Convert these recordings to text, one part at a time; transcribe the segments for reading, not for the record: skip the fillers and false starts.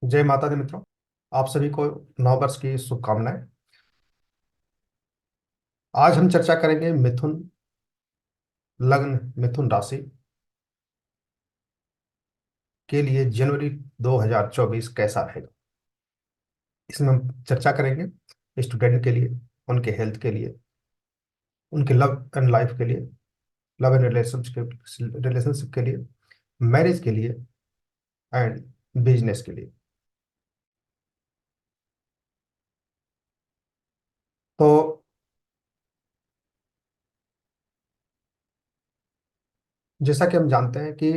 जय माता दी मित्रों। आप सभी को नव वर्ष की शुभकामनाएं। आज हम चर्चा करेंगे मिथुन लग्न, मिथुन राशि के लिए जनवरी 2024 कैसा रहेगा। इसमें हम चर्चा करेंगे स्टूडेंट के लिए, उनके हेल्थ के लिए, उनके लव एंड लाइफ के लिए, लव एंड रिलेशनशिप के लिए, मैरिज के लिए एंड बिजनेस के लिए। तो जैसा कि हम जानते हैं कि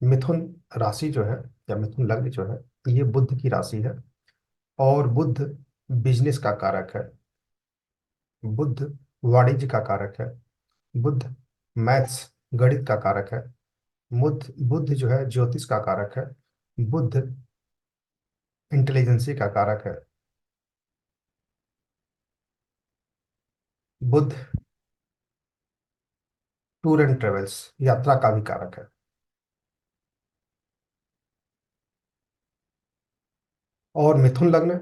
मिथुन राशि जो है या मिथुन लग्न जो है, ये बुध की राशि है। और बुध बिजनेस का कारक है। बुध वाणिज्य का कारक है। बुध मैथ्स, गणित का कारक है। बुध बुध जो है ज्योतिष का कारक है। बुध इंटेलिजेंसी का कारक है। बुध टूर एंड ट्रेवल्स, यात्रा का भी कारक है। और मिथुन लग्न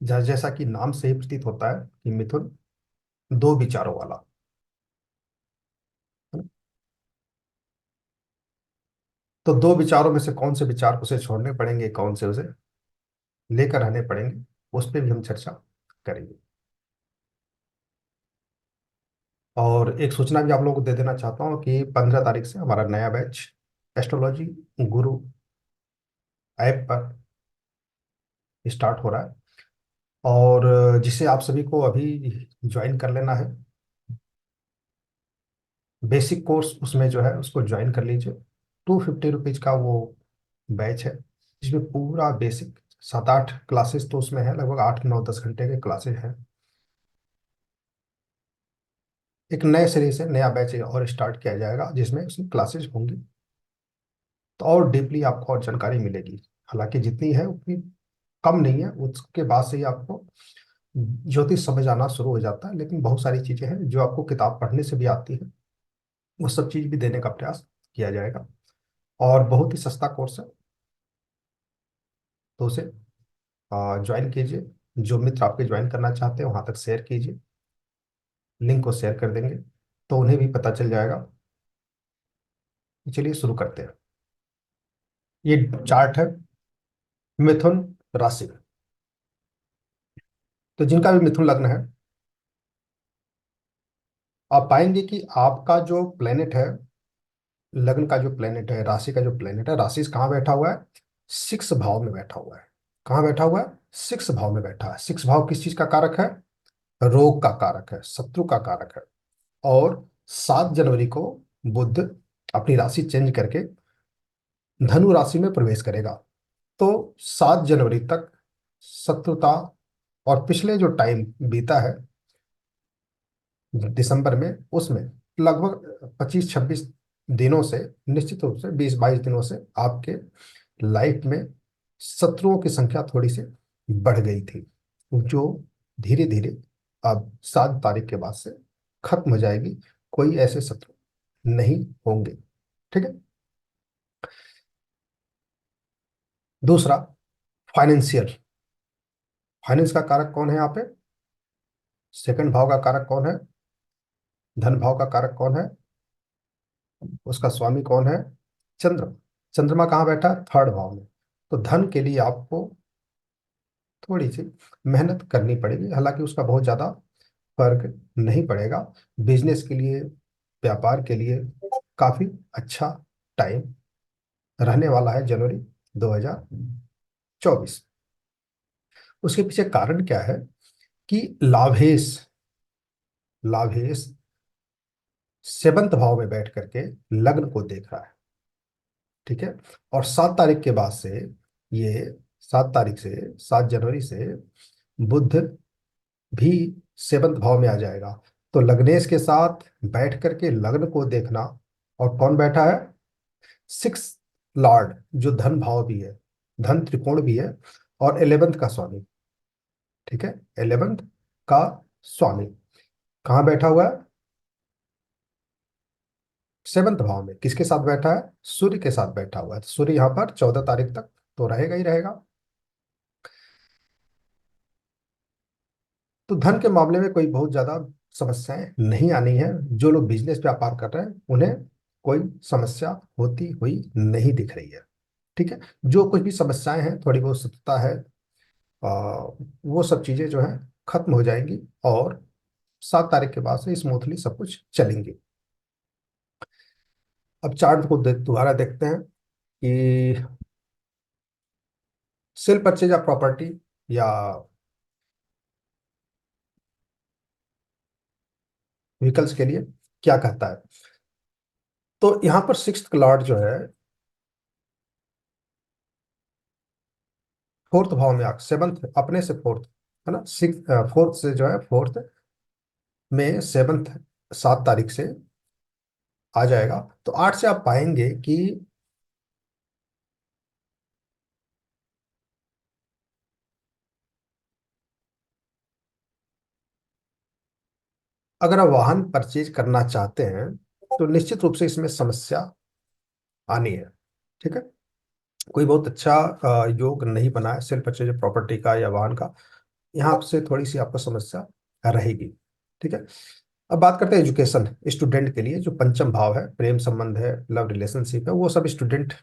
जैसा कि नाम से ही प्रतीत होता है कि मिथुन दो विचारों वाला है ना? तो दो विचारों में से कौन से विचार उसे छोड़ने पड़ेंगे, कौन से उसे लेकर रहने पड़ेंगे, उस पर भी हम चर्चा करेंगे। और एक सूचना भी आप लोगों को दे देना चाहता हूँ कि 15 तारीख से हमारा नया बैच एस्ट्रोलॉजी गुरु ऐप पर स्टार्ट हो रहा है। और जिसे आप सभी को अभी ज्वाइन कर लेना है। बेसिक कोर्स उसमें जो है उसको ज्वाइन कर लीजिए। ₹250 का वो बैच है, जिसमें पूरा बेसिक 7-8 क्लासेस तो उसमें है, लगभग 8 9 10 घंटे के क्लासेस हैं। एक नए सिरे से नया बैच और स्टार्ट किया जाएगा, जिसमें उसकी क्लासेस होंगी। तो और डीपली आपको और जानकारी मिलेगी। हालांकि जितनी है उतनी कम नहीं है, उसके बाद से ही आपको ज्योतिष समझ आना शुरू हो जाता है। लेकिन बहुत सारी चीजें हैं जो आपको किताब पढ़ने से भी आती है, वो सब चीज भी देने का प्रयास किया जाएगा। और बहुत ही सस्ता कोर्स है, तो उसे ज्वाइन कीजिए। जो मित्र आपके ज्वाइन करना चाहते हैं वहां तक शेयर कीजिए, लिंक को शेयर कर देंगे तो उन्हें भी पता चल जाएगा। चलिए शुरू करते हैं। ये चार्ट है मिथुन राशि। तो जिनका भी मिथुन लग्न है, आप पाएंगे कि आपका जो प्लेनेट है, लग्न का जो प्लेनेट है, राशि का जो प्लेनेट है, राशि कहाँ बैठा हुआ है? 6 भाव में बैठा हुआ है। कहाँ बैठा हुआ है? 6 भाव में बैठा है। 6 भाव किस चीज का कारक है? रोग का कारक है, शत्रु का कारक है। और 7 जनवरी को बुध अपनी राशि चेंज करके धनु राशि में प्रवेश करेगा। तो 7 जनवरी तक शत्रुता, और पिछले जो टाइम बीता है दिसंबर में, उसमें लगभग 25-26 दिनों से, निश्चित रूप से 20-22 दिनों से आपके लाइफ में शत्रुओं की संख्या थोड़ी सी बढ़ गई थी, जो धीरे धीरे अब 7 तारीख के बाद से खत्म हो जाएगी। कोई ऐसे शत्रु नहीं होंगे। ठीक है। दूसरा, फाइनेंशियल। फाइनेंस का कारक कौन है यहाँ पे? सेकंड भाव का कारक कौन है? धन भाव का कारक कौन है? उसका स्वामी कौन है? चंद्रमा। चंद्रमा कहाँ बैठा है? 3rd भाव में। तो धन के लिए आपको थोड़ी सी मेहनत करनी पड़ेगी, हालांकि उसका बहुत ज्यादा फर्क नहीं पड़ेगा। बिजनेस के लिए, व्यापार के लिए काफी अच्छा टाइम रहने वाला है जनवरी 2024। उसके पीछे कारण क्या है? कि लाभेश, लाभेश 7th भाव में बैठ करके लग्न को देख रहा है। ठीक है। और 7 तारीख के बाद से, ये 7 तारीख से, 7 जनवरी से बुध भी 7th भाव में आ जाएगा। तो लग्नेश के साथ बैठ करके लग्न को देखना। और कौन बैठा है? 6th लॉर्ड, जो धन भाव भी है, धन त्रिकोण भी है, और 11th का स्वामी। ठीक है। 11th का स्वामी कहाँ बैठा हुआ है? सेवंथ भाव में किसके साथ बैठा है? सूर्य के साथ बैठा हुआ है। तो सूर्य यहाँ पर 14 तारीख तक तो रहेगा ही रहेगा। तो धन के मामले में कोई बहुत ज्यादा समस्याएं नहीं आनी है। जो लोग बिजनेस व्यापार कर रहे हैं उन्हें कोई समस्या होती हुई नहीं दिख रही है। ठीक है। जो कुछ भी समस्याएं हैं, थोड़ी बहुत सतर्कता है, वो सब चीजें जो है खत्म हो जाएंगी और 7 तारीख के बाद से स्मूथली सब कुछ चलेंगी। अब चार्ट को दोबारा देखते हैं कि सेल परचेज ऑफ प्रॉपर्टी या व्हीकल्स के लिए क्या कहता है। तो यहाँ पर सिक्स्थ लॉर्ड जो है फोर्थ भाव में आ, सेवंथ अपने से फोर्थ, है ना, सिक्स फोर्थ से जो है फोर्थ में सेवंथ 7 तारीख से आ जाएगा। तो 8 से आप पाएंगे कि अगर आप वाहन परचेज करना चाहते हैं तो निश्चित रूप से इसमें समस्या आनी है। ठीक है। कोई बहुत अच्छा योग नहीं बना है सेल परचेज प्रॉपर्टी का या वाहन का। यहाँ से थोड़ी सी आपको समस्या रहेगी। ठीक है। अब बात करते हैं एजुकेशन स्टूडेंट के लिए। जो पंचम भाव है, प्रेम संबंध है, लव रिलेशनशिप है, वो सब स्टूडेंट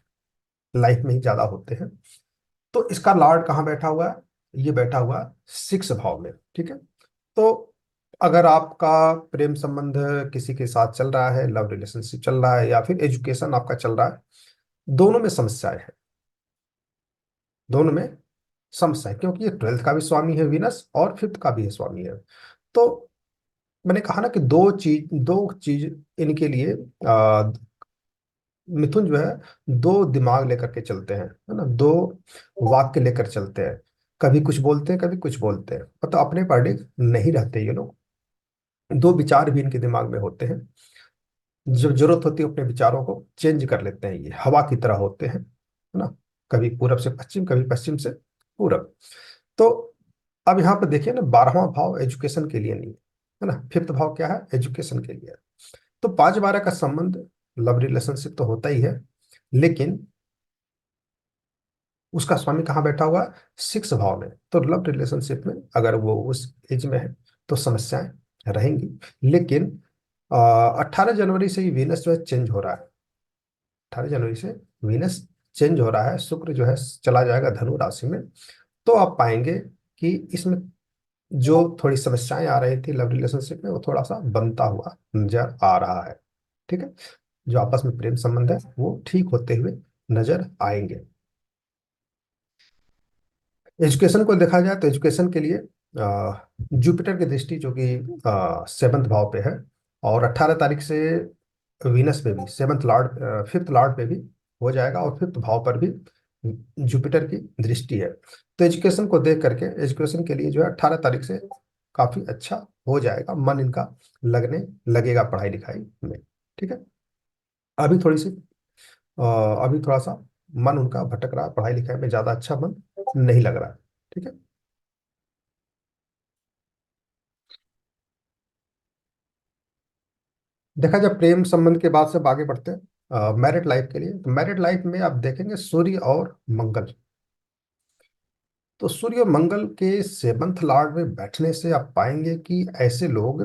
लाइफ में ही ज्यादा होते हैं। तो इसका लॉर्ड कहाँ बैठा हुआ है? ये बैठा हुआ है सिक्स भाव में। ठीक है। तो अगर आपका प्रेम संबंध किसी के साथ चल रहा है, लव रिलेशनशिप चल रहा है, या फिर एजुकेशन आपका चल रहा है, दोनों में समस्याएं हैं। दोनों में समस्या है क्योंकि ये ट्वेल्थ का भी स्वामी है वीनस और फिफ्थ का भी है स्वामी है। तो मैंने कहा ना कि दो चीज इनके लिए मिथुन जो है दो दिमाग लेकर के चलते हैं, है ना, दो वाक्य लेकर चलते हैं। कभी कुछ बोलते हैं, कभी कुछ बोलते हैं, मतलब अपने पर नहीं रहते ये लोग। दो विचार भी इनके दिमाग में होते हैं। जब जरूरत होती है अपने विचारों को चेंज कर लेते हैं। ये हवा की तरह होते हैं, है ना, कभी पूरब से पश्चिम, कभी पश्चिम से पूरब। तो अब यहाँ पर देखिए ना, 12वां भाव एजुकेशन के लिए नहीं है ना, फिफ्थ भाव क्या है? एजुकेशन के लिए है। तो 5-12 का संबंध लव रिलेशनशिप तो होता ही है, लेकिन उसका स्वामी कहाँ बैठा हुआ है? सिक्स भाव में। तो लव रिलेशनशिप में अगर वो उस एज में है तो समस्याएं रहेंगी। लेकिन 18 जनवरी से ही वीनस जो है चेंज हो रहा है। 18 जनवरी से वीनस चेंज हो रहा है। शुक्र जो है चला जाएगा धनु राशि में। तो आप पाएंगे कि इसमें जो थोड़ी समस्याएं आ रही थी लव रिलेशनशिप में, वो थोड़ा सा बनता हुआ नजर आ रहा है। ठीक है। जो आपस में प्रेम संबंध है वो ठीक होते हुए नजर आएंगे। एजुकेशन को देखा जाए तो एजुकेशन के लिए जुपिटर की दृष्टि जो कि सेवंथ भाव पे है, और 18 तारीख से वीनस पे भी सेवंथ लॉर्ड, फिफ्थ लॉर्ड पे भी हो जाएगा, और फिफ्थ भाव पर भी जुपिटर की दृष्टि है। तो एजुकेशन को देख करके एजुकेशन के लिए जो है 18 तारीख से काफी अच्छा हो जाएगा। मन इनका लगने लगेगा पढ़ाई लिखाई में। ठीक है। अभी थोड़ी सी अभी थोड़ा सा मन उनका भटक रहा है, पढ़ाई लिखाई में ज्यादा अच्छा मन नहीं लग रहा है। ठीक है। देखा जाए प्रेम संबंध के बाद से अब आगे बढ़ते हैं मैरिड लाइफ के लिए। तो मैरिड लाइफ में आप देखेंगे सूर्य और मंगल। तो सूर्य और मंगल के सेवंथ लॉर्ड में बैठने से आप पाएंगे कि ऐसे लोग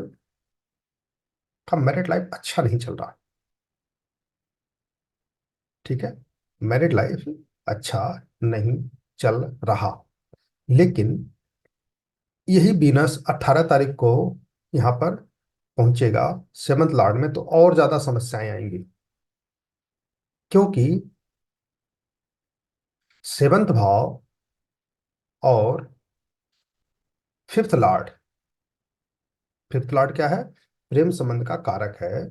का मैरिड लाइफ अच्छा नहीं चल रहा। ठीक है। मैरिड लाइफ अच्छा नहीं चल रहा। लेकिन यही बीनस 18 तारीख को यहाँ पर पहुंचेगा सेवंथ लॉर्ड में, तो और ज्यादा समस्याएं आएंगी। क्योंकि सेवंथ भाव और फिफ्थ लॉर्ड, फिफ्थ लॉर्ड क्या है? प्रेम संबंध का कारक है।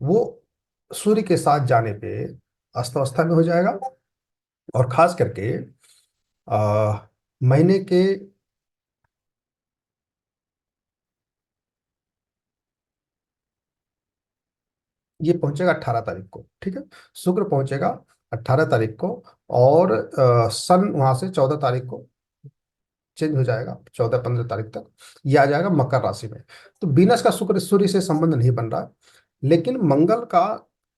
वो सूर्य के साथ जाने पे अस्त अवस्था में हो जाएगा। और खास करके महीने के ये पहुंचेगा 18 तारीख को। ठीक है। शुक्र पहुंचेगा 18 तारीख को, और सन वहां से 14 तारीख को चेंज हो जाएगा, 14-15 तारीख तक ये आ जाएगा मकर राशि में। तो वीनस का शुक्र सूर्य से संबंध नहीं बन रहा। लेकिन मंगल का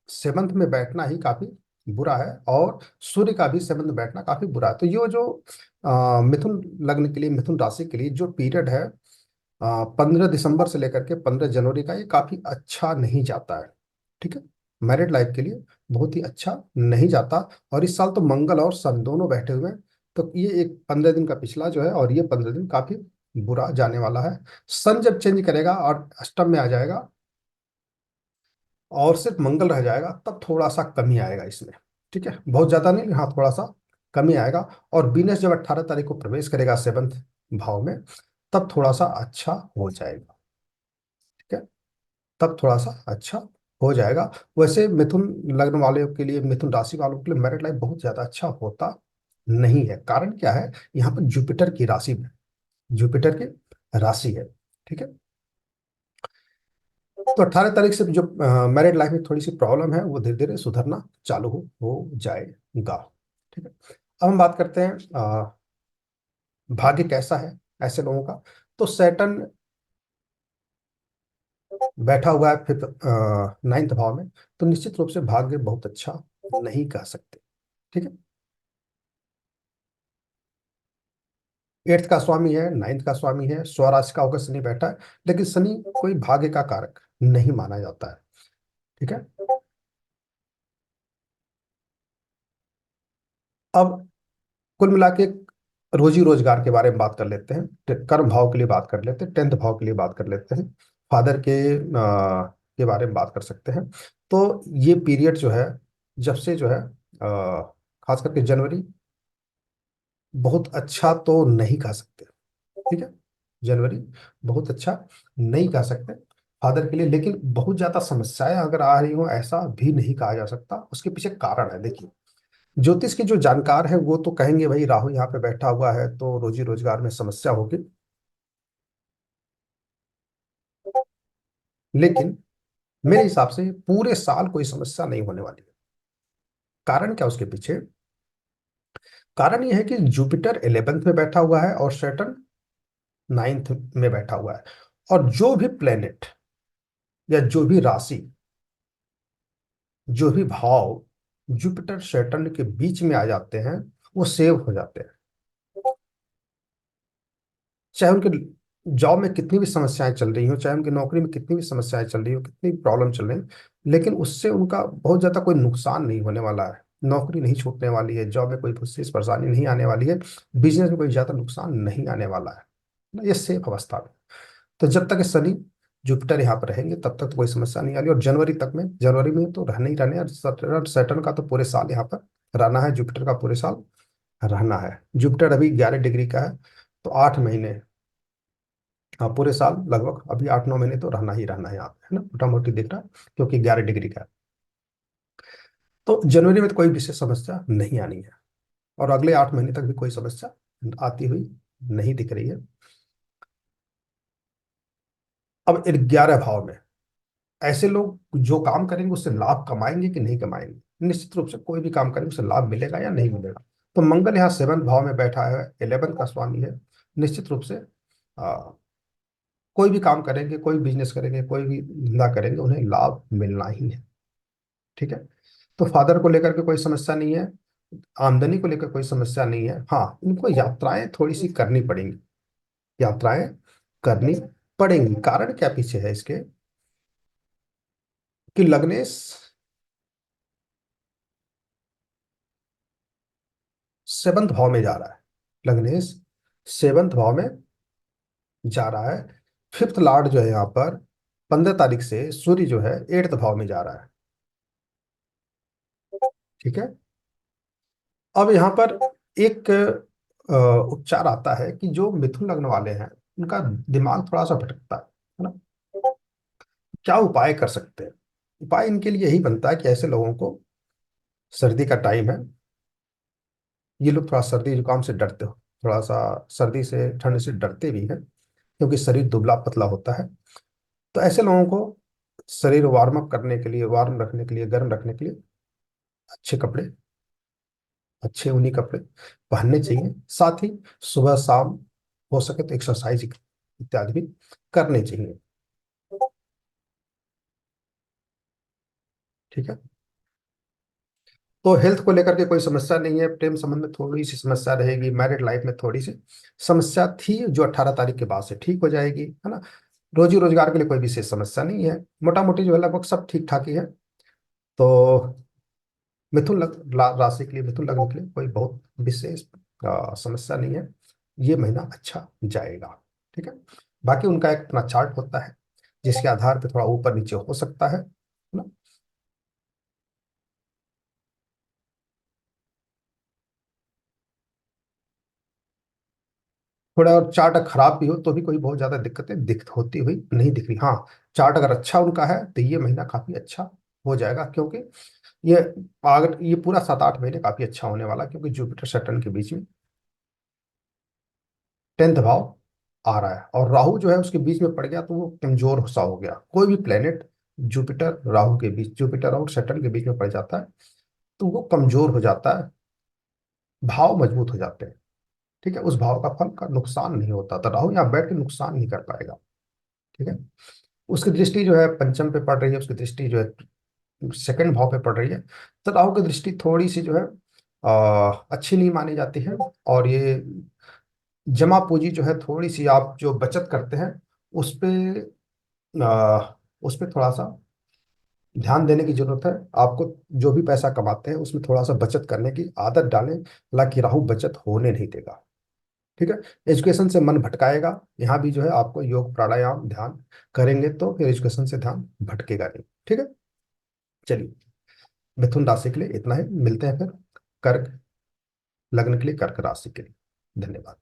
सेवंथ में बैठना ही काफी बुरा है, और सूर्य का भी सेवंथ में बैठना काफी बुरा है। तो ये जो मिथुन लग्न के लिए, मिथुन राशि के लिए जो पीरियड है 15 दिसंबर से लेकर के 15 जनवरी का, ये काफी अच्छा नहीं जाता है। ठीक है, मैरिड लाइफ के लिए बहुत ही अच्छा नहीं जाता। और इस साल तो मंगल और सन दोनों बैठे हुए हैं, तो ये एक 15 दिन का पिछला जो है, और ये 15 दिन काफी बुरा जाने वाला है। सन जब चेंज करेगा और अष्टम में आ जाएगा और सिर्फ मंगल रह जाएगा, तब थोड़ा सा कमी आएगा इसमें। ठीक है, बहुत ज्यादा नहीं, हाँ थोड़ा सा कमी आएगा। और वीनस जब 18 तारीख को प्रवेश करेगा 7वें भाव में, तब थोड़ा सा अच्छा हो जाएगा। ठीक है, तब थोड़ा सा अच्छा हो जाएगा। वैसे मिथुन लग्न वाले के लिए, मिथुन राशि वालों के लिए मैरिड लाइफ बहुत ज्यादा अच्छा होता नहीं है। कारण क्या है, यहाँ पर जुपिटर की राशि है, जुपिटर की राशि है। ठीक है, तो 18 तारीख से जो मैरिड लाइफ में थोड़ी सी प्रॉब्लम है, वो धीरे धीरे सुधरना चालू हो जाएगा। ठीक है, अब हम बात करते हैं भाग्य कैसा है ऐसे लोगों का। तो सैटर्न बैठा हुआ है फिफ्थ 9th भाव में, तो निश्चित रूप से भाग्य बहुत अच्छा नहीं कह सकते। ठीक है, 8th का स्वामी है, 9th का स्वामी है, स्वराशि का होकर शनि बैठा है, लेकिन शनि कोई भाग्य का कारक नहीं माना जाता है। ठीक है, अब कुल मिला के रोजी रोजगार के बारे में बात कर लेते हैं, कर्म भाव के लिए बात कर लेते हैं, 10th भाव के लिए बात कर लेते हैं, फादर के बारे में बात कर सकते हैं। तो ये पीरियड जो है, जब से जो है खास करके जनवरी, बहुत अच्छा तो नहीं कह सकते। ठीक है, जनवरी बहुत अच्छा नहीं कह सकते फादर के लिए, लेकिन बहुत ज्यादा समस्याएं अगर आ रही हो ऐसा भी नहीं कहा जा सकता। उसके पीछे कारण है, देखिए, ज्योतिष के जो जानकार है वो तो कहेंगे भाई राहु यहाँ पे बैठा हुआ है तो रोजी रोजगार में समस्या होगी, लेकिन मेरे हिसाब से पूरे साल कोई समस्या नहीं होने वाली है। कारण क्या उसके पीछे, कारण यह है कि जुपिटर 11th में बैठा हुआ है और सैटर्न 9th में बैठा हुआ है। और जो भी प्लेनेट या जो भी राशि, जो भी भाव जुपिटर सैटर्न के बीच में आ जाते हैं, वो सेव हो जाते हैं। चाहे उनके जॉब में कितनी भी समस्याएं चल रही हो, चाहे उनकी नौकरी में कितनी भी समस्याएं चल रही हो, कितनी प्रॉब्लम चल रही हो, लेकिन उससे उनका बहुत ज्यादा कोई नुकसान नहीं होने वाला है। नौकरी नहीं छूटने वाली है, जॉब में कोई विशेष परेशानी नहीं आने वाली है, बिजनेस में कोई ज्यादा नुकसान नहीं आने वाला है ना, ये सेफ अवस्था में। तो जब तक ये शनि जुपिटर यहाँ पर रहेंगे तब तक तो कोई समस्या नहीं आ रही। और जनवरी में तो रहने ही रहने हैं। सैटर्न सैटर्न का तो पूरे साल यहाँ पर रहना है, जुपिटर का पूरे साल रहना है। जुपिटर अभी 11 डिग्री का है, तो 8 महीने, हाँ पूरे साल लगभग अभी 8-9 महीने तो रहना है यहाँ पे, है ना, मोटा मोटी दिख रहा है, क्योंकि 11 डिग्री का है। तो जनवरी में तो कोई विशेष समस्या नहीं आनी है, और अगले 8 महीने तक भी कोई समस्या आती हुई नहीं दिख रही है। अब 11 भाव में ऐसे लोग जो काम करेंगे उससे लाभ कमाएंगे कि नहीं कमाएंगे, निश्चित रूप से कोई भी काम करेंगे उससे लाभ मिलेगा या नहीं मिलेगा। तो मंगल यहाँ 7th भाव में बैठा है, 11th का स्वामी है, निश्चित रूप से आ, कोई भी काम करेंगे, कोई बिजनेस करेंगे, कोई भी धंधा करेंगे, उन्हें लाभ मिलना ही है। ठीक है, तो फादर को लेकर के कोई समस्या नहीं है, आमदनी को लेकर कोई समस्या नहीं है। हाँ, इनको यात्राएं थोड़ी सी करनी पड़ेंगी, यात्राएं करनी पड़ेंगी। कारण क्या पीछे है इसके, कि लग्नेश 7th भाव में जा रहा है, लग्नेश 7th भाव में जा रहा है। फिफ्थ लॉर्ड जो है यहाँ पर 15 तारीख से सूर्य जो है 8th भाव में जा रहा है। ठीक है, अब यहाँ पर एक उपचार आता है कि जो मिथुन लग्न वाले हैं उनका दिमाग थोड़ा सा भटकता है ना। क्या उपाय कर सकते हैं, उपाय इनके लिए यही बनता है कि ऐसे लोगों को, सर्दी का टाइम है, ये लोग थोड़ा सर्दी जुकाम से डरते हो, थोड़ा सा सर्दी से ठंड से डरते भी हैं, क्योंकि शरीर दुबला पतला होता है। तो ऐसे लोगों को शरीर वार्म अप करने के लिए, वार्म रखने के लिए, गर्म रखने के लिए अच्छे कपड़े, अच्छे ऊनी कपड़े पहनने चाहिए। साथ ही सुबह शाम हो सके तो एक्सरसाइज इत्यादि भी करने चाहिए। ठीक है। तो हेल्थ को लेकर के कोई समस्या नहीं है, प्रेम संबंध में थोड़ी सी समस्या रहेगी, मैरिड लाइफ में थोड़ी सी समस्या थी जो 18 तारीख के बाद से ठीक हो जाएगी, है ना। रोजी रोजगार के लिए कोई विशेष समस्या नहीं है, मोटा मोटी जो है लगभग सब ठीक ठाक ही है। तो राशि के लिए, मिथुन लग्न के लिए कोई बहुत विशेष समस्या नहीं है, ये महीना अच्छा जाएगा। ठीक है। बाकी उनका एक अपना चार्ट होता है जिसके आधार पर थोड़ा ऊपर नीचे हो सकता है ना। थोड़ा और चार्ट खराब भी हो तो भी कोई बहुत ज्यादा दिक्कतें दिक्कत होती हुई नहीं दिख रही। हाँ, चार्ट अगर अच्छा उनका है तो ये महीना काफी अच्छा हो जाएगा, क्योंकि ये अगर ये पूरा 7-8 महीने काफी अच्छा होने वाला है, क्योंकि जुपिटर सैटर्न के बीच में 10th भाव आ रहा है, और राहु जो है उसके बीच में पड़ गया तो वो कमजोर सा हो गया। कोई भी प्लेनेट जुपिटर राहु के बीच, जुपिटर और सैटर्न के बीच में पड़ जाता है तो वो कमजोर हो जाता है, भाव मजबूत हो जाते हैं। ठीक है, उस भाव का फल का नुकसान नहीं होता, तो राहु यहाँ बैठ के नुकसान नहीं कर पाएगा। ठीक है। उसकी दृष्टि जो है पंचम पे पड़ रही है, उसकी दृष्टि जो है 2nd भाव पे पड़ रही है। तो राहु की दृष्टि थोड़ी सी जो है अच्छी नहीं मानी जाती है। और ये जमा पूंजी जो है थोड़ी सी, आप जो बचत करते हैं उस पे उस पे थोड़ा सा ध्यान देने की जरूरत है आपको। जो भी पैसा कमाते हैं उसमें थोड़ा सा बचत करने की आदत डालें, हालांकि राहु बचत होने नहीं देगा। ठीक है। एजुकेशन से मन भटकाएगा, यहाँ भी जो है आपको योग प्राणायाम ध्यान करेंगे तो फिर एजुकेशन से ध्यान भटकेगा नहीं। ठीक है। चलिए, मिथुन राशि के लिए इतना ही, मिलते हैं फिर कर्क लग्न के लिए, कर्क राशि के लिए। धन्यवाद।